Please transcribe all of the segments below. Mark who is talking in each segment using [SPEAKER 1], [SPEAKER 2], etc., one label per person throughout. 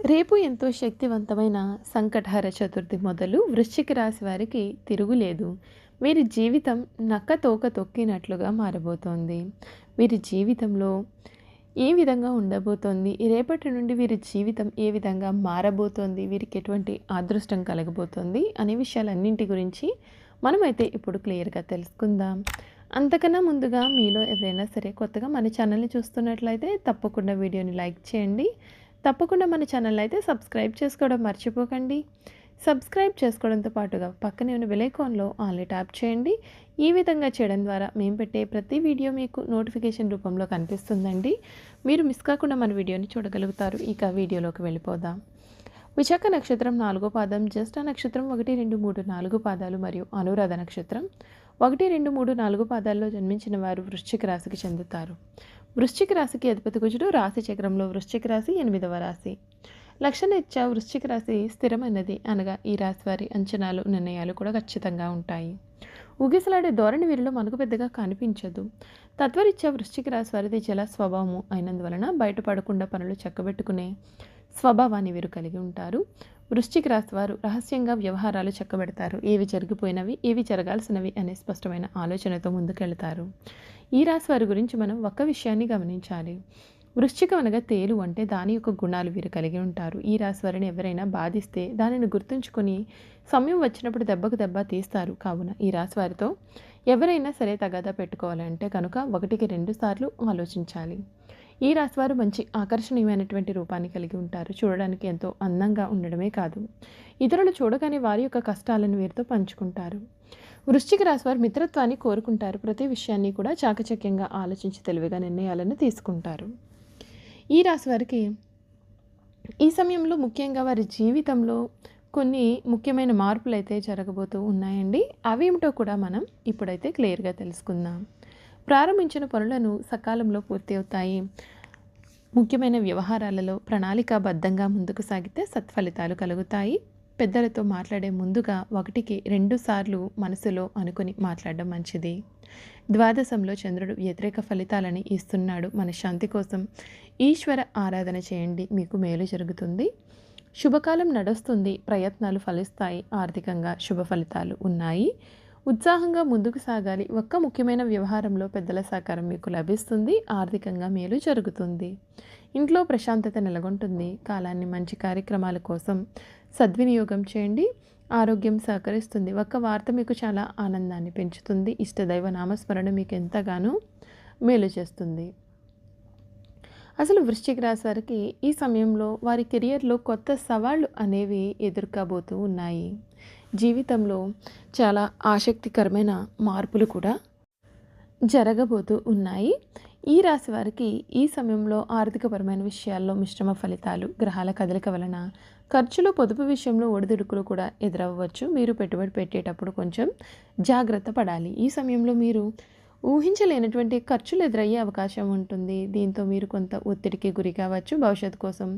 [SPEAKER 1] రేపు ఎంతో శక్తివంతమైన సంకటహర చతుర్థి మొదలు వృశ్చిక రాశి వారికి తిరుగులేదు. వీరి జీవితం నక్క తోక తొక్కినట్లుగా మారబోతోంది. వీరి జీవితంలో ఏ విధంగా ఉండబోతోంది, రేపటి నుండి వీరి జీవితం ఏ విధంగా మారబోతోంది, వీరికి ఎటువంటి అదృష్టం కలగబోతోంది అనే విషయాలన్నింటి గురించి మనమైతే ఇప్పుడు క్లియర్గా తెలుసుకుందాం. అంతకన్నా ముందుగా మీలో ఎవరైనా సరే కొత్తగా మన ఛానల్ని చూస్తున్నట్లయితే తప్పకుండా వీడియోని లైక్ చేయండి. తప్పకుండా మన ఛానల్ అయితే సబ్స్క్రైబ్ చేసుకోవడం మర్చిపోకండి. సబ్స్క్రైబ్ చేసుకోవడంతో పాటుగా పక్కనే ఉన్న బెల్ ఐకాన్లో ఆల్ని ట్యాప్ చేయండి. ఈ విధంగా చేయడం ద్వారా మేము పెట్టే ప్రతి వీడియో మీకు నోటిఫికేషన్ రూపంలో కనిపిస్తుందండి. మీరు మిస్ కాకుండా మన వీడియోని చూడగలుగుతారు. ఇక వీడియోలోకి వెళ్ళిపోదాం. విశాఖ నక్షత్రం 4వ పాదం, జ్యేష్ఠ నక్షత్రం 1, 2, 3, 4 పాదాలు మరియు అనురాధ నక్షత్రం 1, 2, 3, 4 పాదాల్లో జన్మించిన వారు వృశ్చిక రాశికి చెందుతారు. వృశ్చిక రాశికి అధిపతి కుజుడు. రాశి చక్రంలో వృశ్చిక రాశి 8వ రాశి. లక్షణరీత్యా వృశ్చిక రాశి స్థిరమైనది అనగా ఈ రాశి వారి అంచనాలు, నిర్ణయాలు కూడా ఖచ్చితంగా ఉంటాయి. ఊగిసలాడే ధోరణి వీరిలో మనకు పెద్దగా కనిపించదు. తత్వరీత్యా వృశ్చిక రాశి వారిది జల స్వభావము అయినందువలన బయటపడకుండా పనులు చక్కబెట్టుకునే స్వభావాన్ని వీరు కలిగి ఉంటారు. వృశ్చిక రాశి వారు రహస్యంగా వ్యవహారాలు చక్కబెడతారు. ఏవి జరిగిపోయినవి, ఏవి జరగాల్సినవి అనే స్పష్టమైన ఆలోచనతో ముందుకెళ్తారు. ఈ రాశి వారి గురించి మనం ఒక్క విషయాన్ని గమనించాలి. వృశ్చికం అనగా తేలు, అంటే దాని యొక్క గుణాలు వీరు కలిగి ఉంటారు. ఈ రాశి వారిని ఎవరైనా బాధిస్తే దానిని గుర్తుంచుకొని సమయం వచ్చినప్పుడు దెబ్బకు దెబ్బ తీస్తారు. కావున ఈ రాశి వారితో ఎవరైనా సరే తగాదా పెట్టుకోవాలంటే కనుక 1కి 2 సార్లు ఆలోచించాలి. ఈ రాశివారు మంచి ఆకర్షణీయమైనటువంటి రూపాన్ని కలిగి ఉంటారు. చూడడానికి ఎంతో అందంగా ఉండడమే కాదు, ఇతరులు చూడగానే వారి యొక్క కష్టాలను వీరితో పంచుకుంటారు. వృశ్చిక రాశివారు మిత్రత్వాన్ని కోరుకుంటారు. ప్రతి విషయాన్ని కూడా చాకచక్యంగా ఆలోచించి తెలివిగా నిర్ణయాలను తీసుకుంటారు. ఈ రాశివారికి ఈ సమయంలో ముఖ్యంగా వారి జీవితంలో కొన్ని ముఖ్యమైన మార్పులు అయితే జరగబోతూ ఉన్నాయండి. అవేమిటో కూడా మనం ఇప్పుడైతే క్లియర్గా తెలుసుకుందాం. ప్రారంభించిన పనులను సకాలంలో పూర్తి అవుతాయి. ముఖ్యమైన వ్యవహారాలలో ప్రణాళికాబద్ధంగా ముందుకు సాగితే సత్ఫలితాలు కలుగుతాయి. పెద్దలతో మాట్లాడే ముందుగా 1కి 2 సార్లు మనసులో అనుకుని మాట్లాడడం మంచిది. ద్వాదశంలో చంద్రుడు వ్యతిరేక ఫలితాలని ఇస్తున్నాడు. మన శాంతి కోసం ఈశ్వర ఆరాధన చేయండి, మీకు మేలు జరుగుతుంది. శుభకాలం నడుస్తుంది, ప్రయత్నాలు ఫలిస్తాయి. ఆర్థికంగా శుభ ఫలితాలు ఉన్నాయి. ఉత్సాహంగా ముందుకు సాగాలి. ఒక్క ముఖ్యమైన వ్యవహారంలో పెద్దల సహకారం మీకు లభిస్తుంది. ఆర్థికంగా మేలు జరుగుతుంది. ఇంట్లో ప్రశాంతత నెలకొంటుంది. కాలాన్ని మంచి కార్యక్రమాల కోసం సద్వినియోగం చేయండి. ఆరోగ్యం సహకరిస్తుంది. ఒక్క వార్త మీకు చాలా ఆనందాన్ని పెంచుతుంది. ఇష్టదైవ నామస్మరణ మీకు ఎంతగానో మేలు చేస్తుంది. అసలు వృశ్చిక రాశి వారికి ఈ సమయంలో వారి కెరియర్లో కొత్త సవాళ్లు అనేవి ఎదుర్కోబోతూ ఉన్నాయి. జీవితంలో చాలా ఆసక్తికరమైన మార్పులు కూడా జరగబోతూ ఉన్నాయి. ఈ రాశి వారికి ఈ సమయంలో ఆర్థికపరమైన విషయాల్లో మిశ్రమ ఫలితాలు, గ్రహాల కదలిక వలన ఖర్చులు, పొదుపు విషయంలో ఒడిదుడుకులు కూడా ఎదురవ్వచ్చు. మీరు పెట్టుబడి పెట్టేటప్పుడు కొంచెం జాగ్రత్త పడాలి. ఈ సమయంలో మీరు ఊహించలేనటువంటి ఖర్చులు ఎదురయ్యే అవకాశం ఉంటుంది. దీంతో మీరు కొంత ఒత్తిడికి గురి కావచ్చు. భవిష్యత్తు కోసం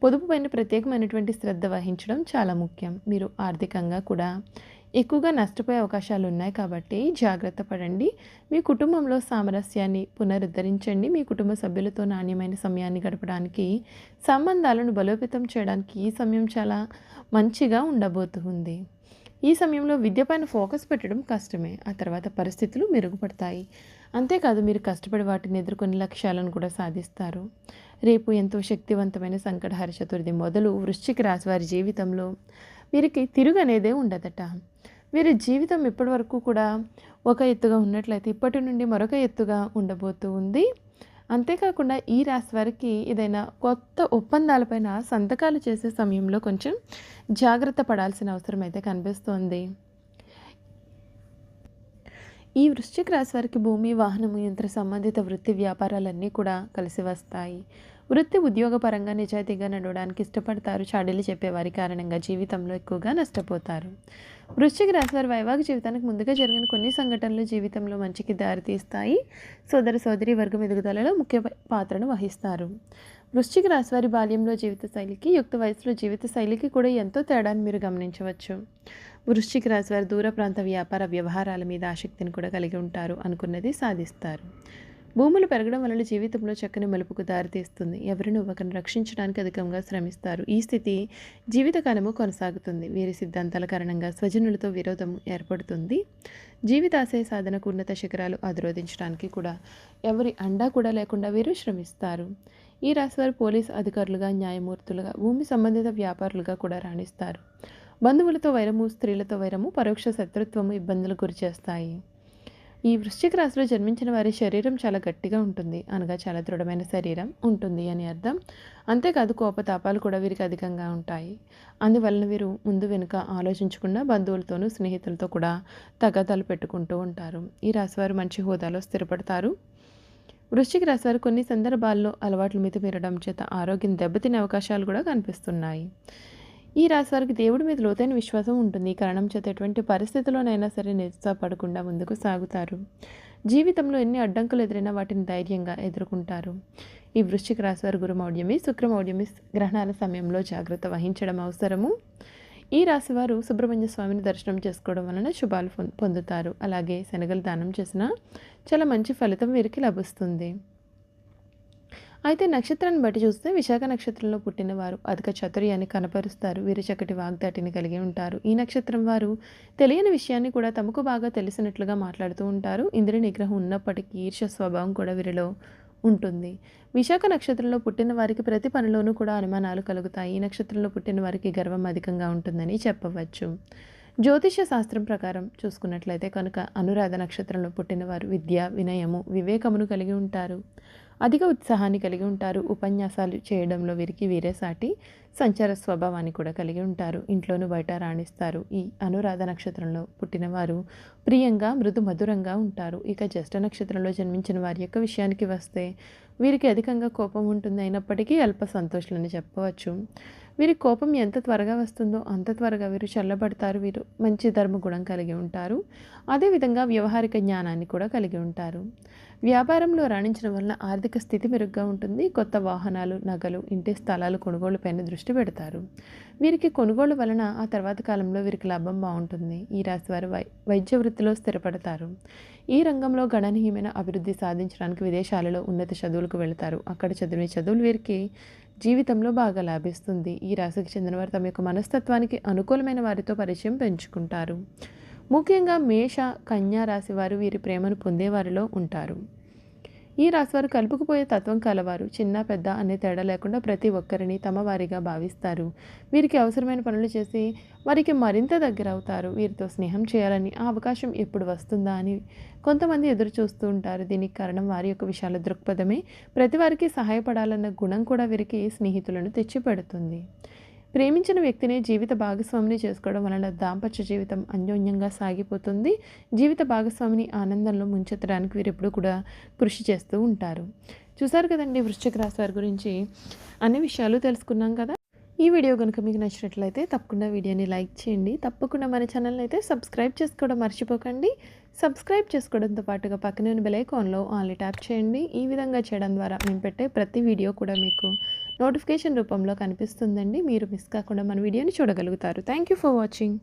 [SPEAKER 1] పొదుపు పైన ప్రత్యేకమైనటువంటి శ్రద్ధ వహించడం చాలా ముఖ్యం. మీరు ఆర్థికంగా కూడా ఎక్కువగా నష్టపోయే అవకాశాలు ఉన్నాయి కాబట్టి జాగ్రత్త పడండి. మీ కుటుంబంలో సామరస్యాన్ని పునరుద్ధరించండి. మీ కుటుంబ సభ్యులతో నాణ్యమైన సమయాన్ని గడపడానికి, సంబంధాలను బలోపేతం చేయడానికి ఈ సమయం చాలా మంచిగా ఉండబోతుంది. ఈ సమయంలో విద్యపైన ఫోకస్ పెట్టడం కష్టమే. ఆ తర్వాత పరిస్థితులు మెరుగుపడతాయి. అంతేకాదు, మీరు కష్టపడి వాటిని ఎదుర్కొని లక్ష్యాలను కూడా సాధిస్తారు. రేపు ఎంతో శక్తివంతమైన సంకటహర చతుర్థి మొదలు వృశ్చిక రాశి వారి జీవితంలో వీరికి తిరుగు అనేదే ఉండదట. వీరి జీవితం ఇప్పటి వరకు కూడా ఒక ఎత్తుగా ఉన్నట్లయితే ఇప్పటి నుండి మరొక ఎత్తుగా ఉండబోతూ ఉంది. అంతేకాకుండా ఈ రాశి వారికి ఏదైనా కొత్త ఒప్పందాలపైన సంతకాలు చేసే సమయంలో కొంచెం జాగ్రత్త పడాల్సిన అవసరం అయితే కనిపిస్తోంది. ఈ వృశ్చిక రాశి వారికి భూమి, వాహనము, యంత్ర సంబంధిత వృత్తి వ్యాపారాలన్నీ కూడా కలిసి వస్తాయి. వృత్తి ఉద్యోగ పరంగా నిజాయితీగా నడవడానికి ఇష్టపడతారు. చాడీలు చెప్పేవారి కారణంగా జీవితంలో ఎక్కువగా నష్టపోతారు. వృశ్చిక రాశి వారి వైవాహిక జీవితానికి ముందుగా జరిగిన కొన్ని సంఘటనలు జీవితంలో మంచికి దారితీస్తాయి. సోదర సోదరి వర్గం ఎదుగుదలలో ముఖ్య పాత్రను వహిస్తారు. వృశ్చిక రాశి వారి బాల్యంలో జీవిత శైలికి, యుక్త వయసులో జీవిత శైలికి కూడా ఎంతో తేడాను మీరు గమనించవచ్చు. వృశ్చిక రాశి వారు దూర ప్రాంత వ్యాపార వ్యవహారాల మీద ఆసక్తిని కూడా కలిగి ఉంటారు. అనుకున్నది సాధిస్తారు. భూములు పెరగడం వలన జీవితంలో చక్కని మలుపుకు దారితీస్తుంది. ఎవరినో ఒకరిని రక్షించడానికి అధికంగా శ్రమిస్తారు. ఈ స్థితి జీవితకాలము కొనసాగుతుంది. వీరి సిద్ధాంతాల కారణంగా స్వజనులతో విరోధం ఏర్పడుతుంది. జీవితాశయ సాధనకు ఉన్నత శిఖరాలు అధిరోధించడానికి కూడా ఎవరి అండా కూడా లేకుండా వీరు శ్రమిస్తారు. ఈ రాశివారు పోలీసు అధికారులుగా, న్యాయమూర్తులుగా, భూమి సంబంధిత వ్యాపారులుగా కూడా రాణిస్తారు. బంధువులతో వైరము, స్త్రీలతో వైరము, పరోక్ష శత్రుత్వము ఇబ్బందులకు గురిచేస్తాయి. ఈ వృశ్చిక రాశిలో జన్మించిన వారి శరీరం చాలా గట్టిగా ఉంటుంది, అనగా చాలా దృఢమైన శరీరం ఉంటుంది అని అర్థం. అంతేకాదు కోపతాపాలు కూడా వీరికి అధికంగా ఉంటాయి. అందువలన వీరు ముందు వెనుక ఆలోచించకుండా బంధువులతోనూ స్నేహితులతో కూడా తగాదాలు పెట్టుకుంటూ ఉంటారు. ఈ రాశివారు మంచి హోదాలో స్థిరపడతారు. వృశ్చిక రాశివారు కొన్ని సందర్భాల్లో అలవాట్ల మీద మీరడం చేత ఆరోగ్యం దెబ్బతినే అవకాశాలు కూడా కనిపిస్తున్నాయి. ఈ రాశి వారికి దేవుడి మీద లోతైన విశ్వాసం ఉంటుంది. ఈ కారణం చేత ఎటువంటి పరిస్థితుల్లోనైనా సరే నిరుత్సాహపడకుండా ముందుకు సాగుతారు. జీవితంలో ఎన్ని అడ్డంకులు ఎదురైనా వాటిని ధైర్యంగా ఎదుర్కొంటారు. ఈ వృశ్చిక రాశి వారి గురుమౌఢ్యమి, శుక్రమౌఢ్యమి గ్రహణాల సమయంలో జాగ్రత్త వహించడం అవసరము. ఈ రాశివారు సుబ్రహ్మణ్య స్వామిని దర్శనం చేసుకోవడం వలన శుభాలు పొందుతారు. అలాగే శనగలు దానం చేసినా చాలా మంచి ఫలితం వీరికి లభిస్తుంది. అయితే నక్షత్రాన్ని బట్టి చూస్తే విశాఖ నక్షత్రంలో పుట్టిన వారు అధిక చతుర్యాన్ని కనపరుస్తారు. వీరు చక్కటి వాగ్దాటిని కలిగి ఉంటారు. ఈ నక్షత్రం వారు తెలియని విషయాన్ని కూడా తమకు బాగా తెలిసినట్లుగా మాట్లాడుతూ ఉంటారు. ఇంద్రియ నిగ్రహం ఉన్నప్పటికీ ఈర్ష్య స్వభావం కూడా వీరిలో ఉంటుంది. విశాఖ నక్షత్రంలో పుట్టిన వారికి ప్రతి పనిలోనూ కూడా అనుమానాలు కలుగుతాయి. ఈ నక్షత్రంలో పుట్టిన వారికి గర్వం అధికంగా ఉంటుందని చెప్పవచ్చు. జ్యోతిష శాస్త్రం ప్రకారం చూసుకున్నట్లయితే కనుక అనురాధ నక్షత్రంలో పుట్టిన వారు విద్య, వినయము, వివేకమును కలిగి ఉంటారు. అధిక ఉత్సాహాన్ని కలిగి ఉంటారు. ఉపన్యాసాలు చేయడంలో వీరికి వీరే సాటి. సంచార స్వభావాన్ని కూడా కలిగి ఉంటారు. ఇంట్లోనూ బయట రాణిస్తారు. ఈ అనురాధ నక్షత్రంలో పుట్టినవారు ప్రియంగా, మృదు మధురంగా ఉంటారు. ఇక జ్యేష్ఠ నక్షత్రంలో జన్మించిన వారి యొక్క విషయానికి వస్తే వీరికి అధికంగా కోపం ఉంటుంది. అయినప్పటికీ అల్ప సంతోషులని చెప్పవచ్చు. వీరి కోపం ఎంత త్వరగా వస్తుందో అంత త్వరగా వీరు చల్లబడతారు. వీరు మంచి ధర్మగుణం కలిగి ఉంటారు. అదేవిధంగా వ్యవహారిక జ్ఞానాన్ని కూడా కలిగి ఉంటారు. వ్యాపారంలో రాణించడం వలన ఆర్థిక స్థితి మెరుగ్గా ఉంటుంది. కొత్త వాహనాలు, నగలు, ఇంటి స్థలాలు కొనుగోలుపైన దృష్టి పెడతారు. వీరికి కొనుగోలు వలన ఆ తర్వాత కాలంలో వీరికి లాభం బాగుంటుంది. ఈ రాశి వారు వైద్య వృత్తిలో స్థిరపడతారు. ఈ రంగంలో గణనీయమైన అభివృద్ధి సాధించడానికి విదేశాలలో ఉన్నత చదువులకు వెళతారు. అక్కడ చదివిన చదువులు వీరికి జీవితంలో బాగా లాభిస్తుంది. ఈ రాశికి చెందినవారు తమ యొక్క మనస్తత్వానికి అనుకూలమైన వారితో పరిచయం పెంచుకుంటారు. ముఖ్యంగా మేష, కన్యా రాశి వారు వీరి ప్రేమను పొందేవారిలో ఉంటారు. ఈ రాశివారు కలుపుకుపోయే తత్వం కలవారు. చిన్న పెద్ద అనే తేడా లేకుండా ప్రతి ఒక్కరిని తమ వారిగా భావిస్తారు. వీరికి అవసరమైన పనులు చేసి వారికి మరింత దగ్గర అవుతారు. వీరితో స్నేహం చేయాలని, ఆ అవకాశం ఎప్పుడు వస్తుందా అని కొంతమంది ఎదురు చూస్తూ ఉంటారు. దీనికి కారణం వారి యొక్క విశాల దృక్పథమే. ప్రతి వారికి సహాయపడాలన్న గుణం కూడా వీరికి స్నేహితులను తెచ్చిపెడుతుంది. ప్రేమించిన వ్యక్తిని జీవిత భాగస్వామిని చేసుకోవడం వలన దాంపత్య జీవితం అన్యోన్యంగా సాగిపోతుంది. జీవిత భాగస్వామిని ఆనందంలో ముంచెత్తడానికి వీరు ఎప్పుడు కూడా కృషి చేస్తూ ఉంటారు. చూసారు కదండి, వృశ్చిక రాశి వారి గురించి అన్ని విషయాలు తెలుసుకున్నాం కదా. ఈ వీడియో కనుక మీకు నచ్చినట్లయితే తప్పకుండా వీడియోని లైక్ చేయండి. తప్పకుండా మన ఛానల్ని అయితే సబ్స్క్రైబ్ చేసుకోవడం మర్చిపోకండి. సబ్స్క్రైబ్ చేసుకోవడంతో పాటుగా పక్కనే ఉన్న బెల్ ఐకాన్లో ఆన్లీ ట్యాప్ చేయండి. ఈ విధంగా చేయడం ద్వారా మేము పెట్టే ప్రతి వీడియో కూడా మీకు నోటిఫికేషన్ రూపంలో కనిపిస్తుందండి. మీరు మిస్ కాకుండా మన వీడియోని చూడగలుగుతారు. Thank you for watching.